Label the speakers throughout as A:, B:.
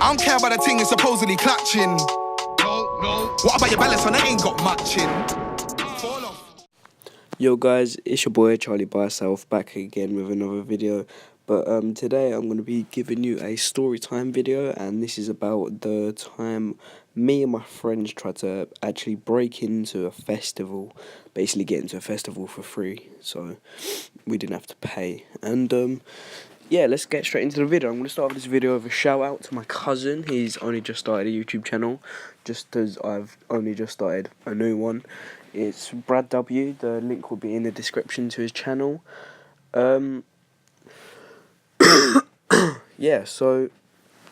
A: I don't care about the thing it's supposedly clutching. No. What about your balance when I ain't got much in? Fall off.
B: Yo guys, it's your boy Charlie by Self back again with another video. But today I'm going to be giving you a story time video, and this is about the time me and my friends tried to actually break into a festival, basically get into a festival for free, so we didn't have to pay. And yeah, let's get straight into the video. I'm going to start with this video with a shout out to my cousin. He's only just started a YouTube channel, just as I've only just started a new one. It's Brad W. The link will be in the description to his channel. Yeah, so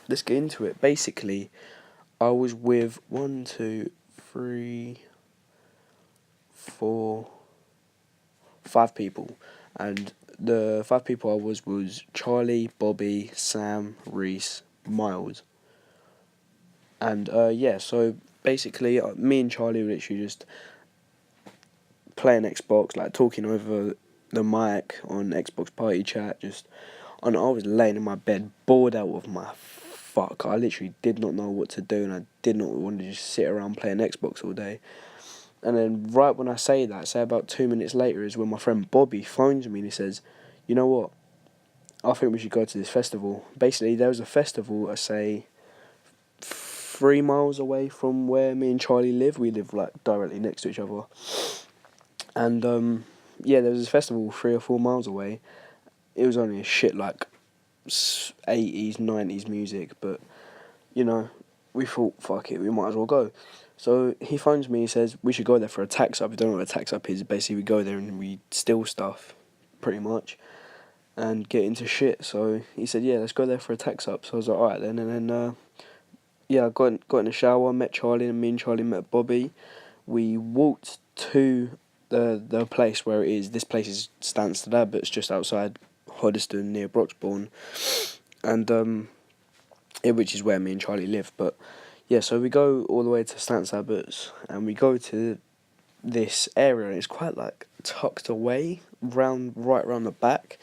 B: let's get into it. Basically, I was with 1, 2, 3, 4, 5 people, and the 5 people I was Charlie, Bobby, Sam, Reese, Miles, and yeah. So basically, me and Charlie were literally just playing Xbox, like talking over the mic on Xbox Party Chat, and I was laying in my bed, bored out of my fuck. I literally did not know what to do, and I did not want to just sit around playing Xbox all day. And then right when I say that, say about 2 minutes later, is when my friend Bobby phones me and he says, "You know what? I think we should go to this festival." Basically, there was a festival, I say, 3 miles away from where me and Charlie live. We live like directly next to each other. And yeah, there was this festival 3 or 4 miles away. It was only a shit like 80s, 90s music, but you know, we thought, fuck it, we might as well go. So he phones me, he says, we should go there for a tax up. If you don't know what a tax up is, basically we go there and we steal stuff, pretty much, and get into shit. So he said, yeah, let's go there for a tax up. So I was like, alright then. And then, yeah, I got in the shower, met Charlie, and me and Charlie met Bobby. We walked to the place where it is. This place is Stansted Abbots, just outside Hoddesdon, near Broxbourne, and which is where me and Charlie live. But yeah, so we go all the way to Stansted Abbots, and we go to this area, and it's quite like tucked away, right round the back.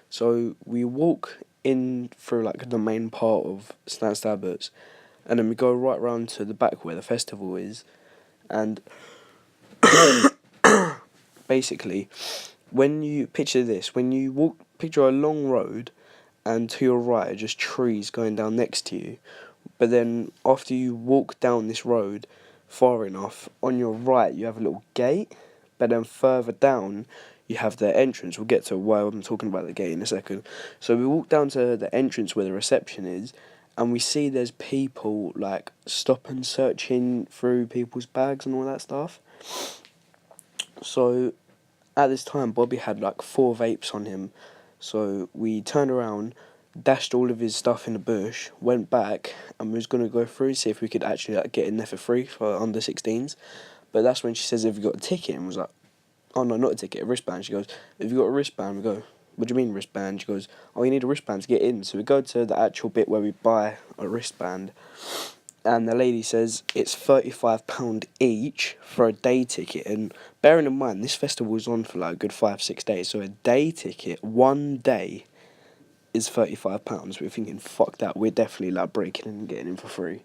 B: So we walk in through like the main part of Stansted Abbots, and then we go right round to the back where the festival is, and basically, when you picture this, when you walk, picture a long road, and to your right are just trees going down next to you. But then after you walk down this road far enough, on your right you have a little gate, but then further down you have the entrance. We'll get to why I'm talking about the gate in a second. So we walk down to the entrance where the reception is, and we see there's people like stop and searching through people's bags and all that stuff. So at this time Bobby had like 4 vapes on him. So we turned around, dashed all of his stuff in the bush, went back, and we was going to go through and see if we could actually like get in there for free for under 16s. But that's when she says, "Have you got a ticket?" And was like, "Oh no, not a ticket, a wristband." She goes, "Have you got a wristband?" We go, "What do you mean wristband?" She goes, "Oh, you need a wristband to get in." So we go to the actual bit where we buy a wristband, and the lady says it's £35 each for a day ticket. And bearing in mind, this festival was on for like a good 5-6 days, so a day ticket, one day, is £35. We're thinking, fuck that, we're definitely like breaking in and getting in for free.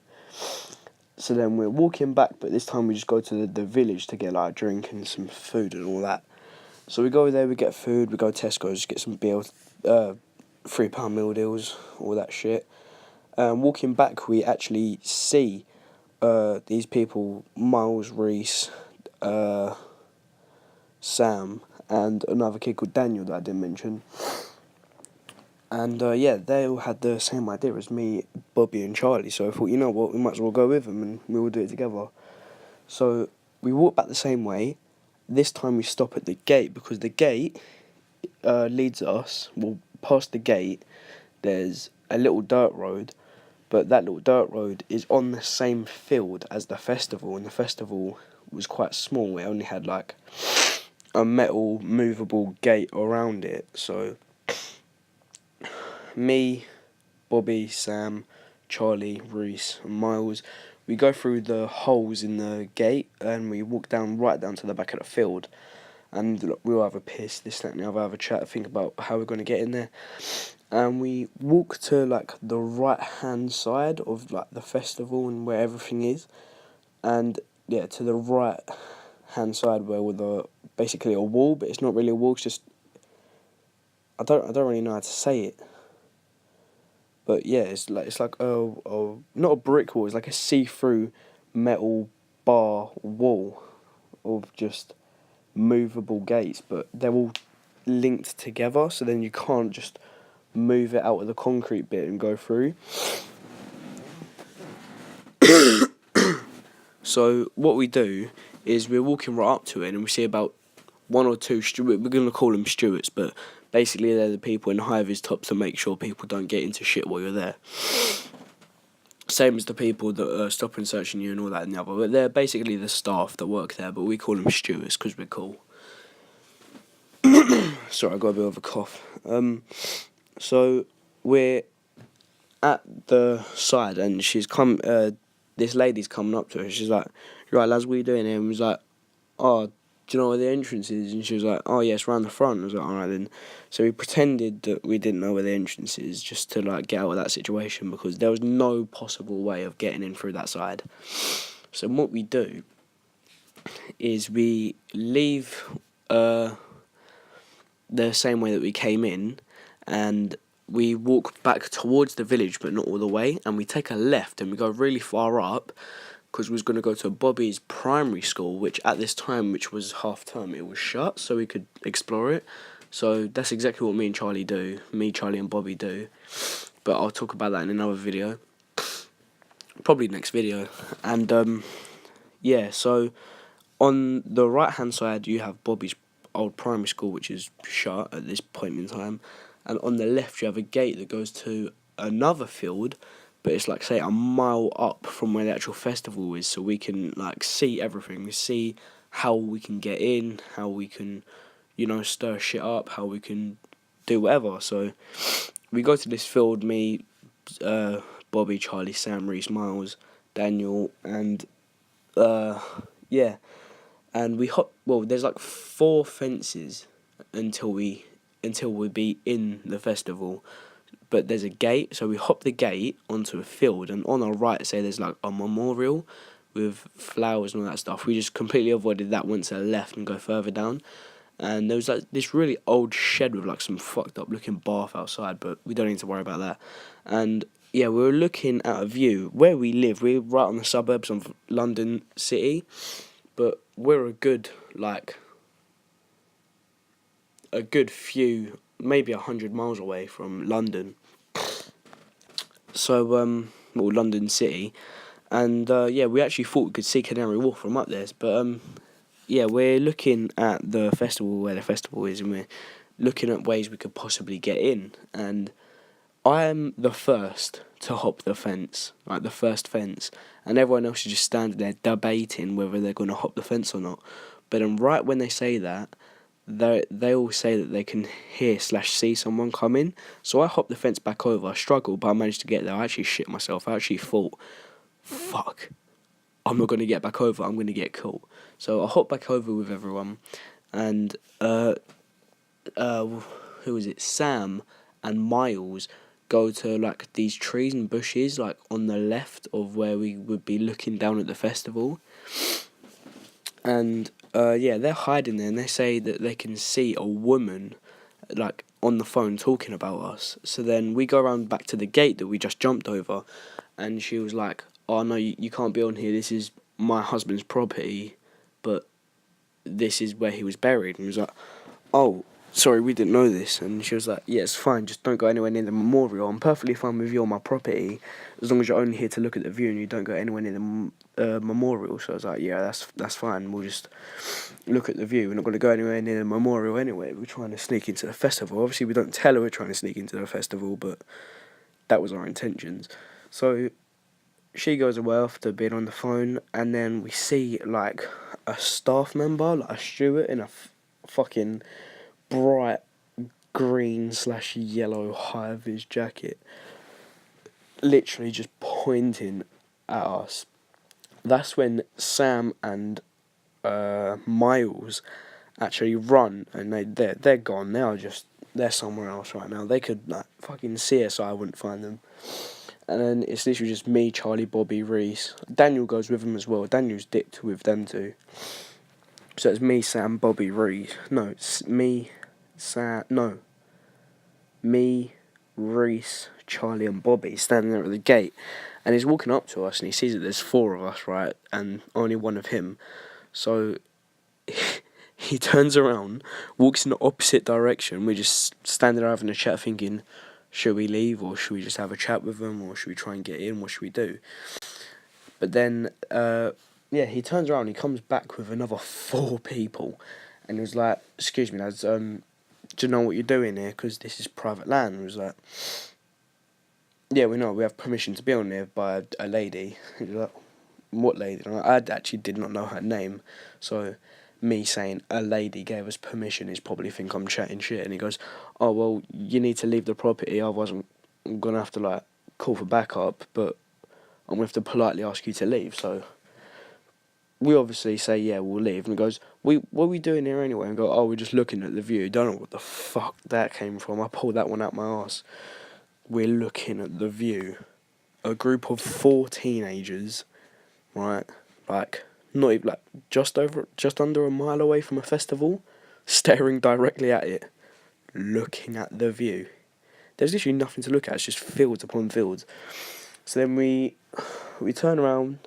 B: So then we're walking back, but this time we just go to the village to get like a drink and some food and all that. So we go there, we get food, we go to Tesco's, get some beer, £3 meal deals, all that shit. Walking back, we actually see these people, Miles, Reese, Sam, and another kid called Daniel that I didn't mention. And yeah, they all had the same idea as me, Bobby and Charlie. So I thought, you know what, we might as well go with them and we will do it together. So we walk back the same way. This time we stop at the gate, because the gate leads us, well, past the gate, there's a little dirt road. But that little dirt road is on the same field as the festival, and the festival was quite small. It only had like a metal movable gate around it. So me, Bobby, Sam, Charlie, Reese, and Miles, we go through the holes in the gate and we walk right down to the back of the field. And we'll have a piss, this, that, and the other, have a chat, think about how we're going to get in there. and we walk to like the right hand side of like the festival and where everything is, and yeah, to the right hand side where with basically a wall, but it's not really a wall. It's just I don't really know how to say it, but yeah, it's like a not a brick wall. It's like a see-through metal bar wall of just movable gates, but they're all linked together, so then you can't just move it out of the concrete bit and go through. So what we do is we're walking right up to it and we see about one or two we're going to call them stewards, but basically they're the people in high-vis tops to make sure people don't get into shit while you're there. Same as the people that are stopping searching you and all that and the other, but they're basically the staff that work there, but we call them stewards because we're cool. Sorry, I got a bit of a cough. So we're at the side and she's come. This lady's coming up to her. She's like, "Right, lads, what are you doing here?" And we was like, "Oh, do you know where the entrance is?" And she was like, "Oh, yes, round the front." I was like, "Alright then." So we pretended that we didn't know where the entrance is, just to like get out of that situation, because there was no possible way of getting in through that side. So what we do is we leave the same way that we came in, and we walk back towards the village, but not all the way, and we take a left and we go really far up, because we was going to go to Bobby's primary school, which at this time, which was half term, it was shut, so we could explore it. So that's exactly what me and Charlie do. Me, Charlie and Bobby do. But I'll talk about that in another video. Probably next video. And yeah, so on the right hand side you have Bobby's old primary school, which is shut at this point in time. And on the left you have a gate that goes to another field, but it's like, say, a mile up from where the actual festival is, so we can like see everything. We see how we can get in, how we can, stir shit up, how we can do whatever. So we go to this field, me, Bobby, Charlie, Sam, Reese, Miles, Daniel, and yeah, and we hop. Well, there's like 4 fences until we be in the festival, but there's a gate, so we hop the gate onto a field, and on our right, say, there's like a memorial with flowers and all that stuff. We just completely avoided that, went to the left and go further down, and there was like this really old shed with like some fucked up looking bath outside, but we don't need to worry about that. And yeah, we were looking at a view where we live. We're right on the suburbs of London City, but we're a good few, maybe 100 miles away from London. So, London City. And, yeah, we actually thought we could see Canary Wharf from up there. But, yeah, we're looking at the festival, where the festival is, and we're looking at ways we could possibly get in. And I am the first to hop the fence, like the first fence. And everyone else is just standing there debating whether they're going to hop the fence or not. But then right when they say that, they all say that they can hear/see someone coming. So I hopped the fence back over. I struggled, but I managed to get there. I actually shit myself. I actually thought, fuck, I'm not going to get back over. I'm going to get caught. So I hopped back over with everyone. And, who was it? Sam and Miles go to, like, these trees and bushes, like, on the left of where we would be looking down at the festival. And yeah, they're hiding there, and they say that they can see a woman, like, on the phone talking about us. So then we go around back to the gate that we just jumped over, and she was like, "Oh no, you can't be on here. This is my husband's property, but this is where he was buried." And he was like, "Oh, sorry, we didn't know this." And she was like, "Yeah, it's fine. Just don't go anywhere near the memorial. I'm perfectly fine with you on my property, as long as you're only here to look at the view and you don't go anywhere near the memorial." So I was like, "Yeah, that's fine. We'll just look at the view. We're not going to go anywhere near the memorial anyway. We're trying to sneak into the festival." Obviously, we don't tell her we're trying to sneak into the festival, but that was our intentions. So she goes away after being on the phone, and then we see like a staff member, like a steward, in a fucking bright green/yellow high-vis jacket, literally just pointing at us. That's when Sam and Miles actually run, and they're gone. They are just they're somewhere else right now. They could, like, fucking CSI wouldn't find them. And then it's literally just me, Charlie, Bobby, Reese. Daniel goes with them as well. Daniel's dicked with them too. So it's me, Sam, Bobby, Reese. No, it's me, Sam. No. Me, Reese, Charlie, and Bobby standing there at the gate. And he's walking up to us and he sees that there's 4 of us, right? And only 1 of him. So he turns around, walks in the opposite direction. We're just standing there having a chat thinking, should we leave or should we just have a chat with them or should we try and get in? What should we do? But then, he turns around and he comes back with another 4 people. And he was like, excuse me, lads, do you know what you're doing here? Because this is private land. And he was like, yeah, we know, we have permission to be on here by a lady. He was like, what lady? And I actually did not know her name. So me saying a lady gave us permission is probably think I'm chatting shit. And he goes, oh, well, you need to leave the property, otherwise I'm going to have to, like, call for backup, but I'm going to have to politely ask you to leave. So we obviously say, yeah, we'll leave. And he goes, what are we doing here anyway? And go, oh, we're just looking at the view. Don't know what the fuck that came from. I pulled that one out my arse. We're looking at the view. A group of 4 teenagers, right, like, not even, like, just under a mile away from a festival, staring directly at it, looking at the view. There's literally nothing to look at. It's just fields upon fields. So then we turn around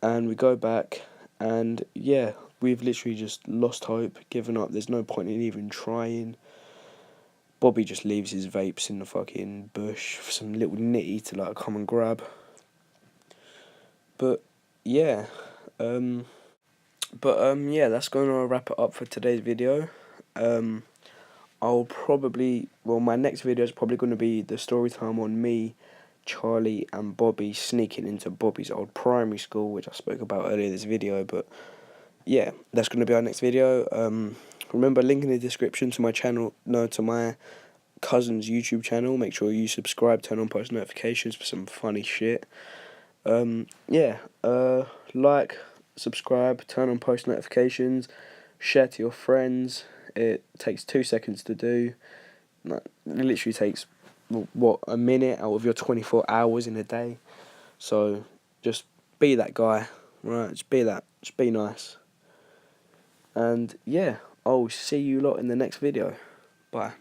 B: and we go back, and yeah, we've literally just lost hope, given up. There's no point in even trying. Bobby just leaves his vapes in the fucking bush for some little nitty to, like, come and grab. But yeah, yeah, that's going to wrap it up for today's video. My next video is probably going to be the story time on me, Charlie, and Bobby sneaking into Bobby's old primary school, which I spoke about earlier in this video. But yeah, that's going to be our next video. Remember, link in the description to my cousin's YouTube channel. Make sure you subscribe, turn on post notifications for some funny shit. Like, subscribe, turn on post notifications, share to your friends. It takes 2 seconds to do. It literally takes, a minute out of your 24 hours in a day. So just be that guy, right? Just be nice. And yeah, I'll see you lot in the next video. Bye.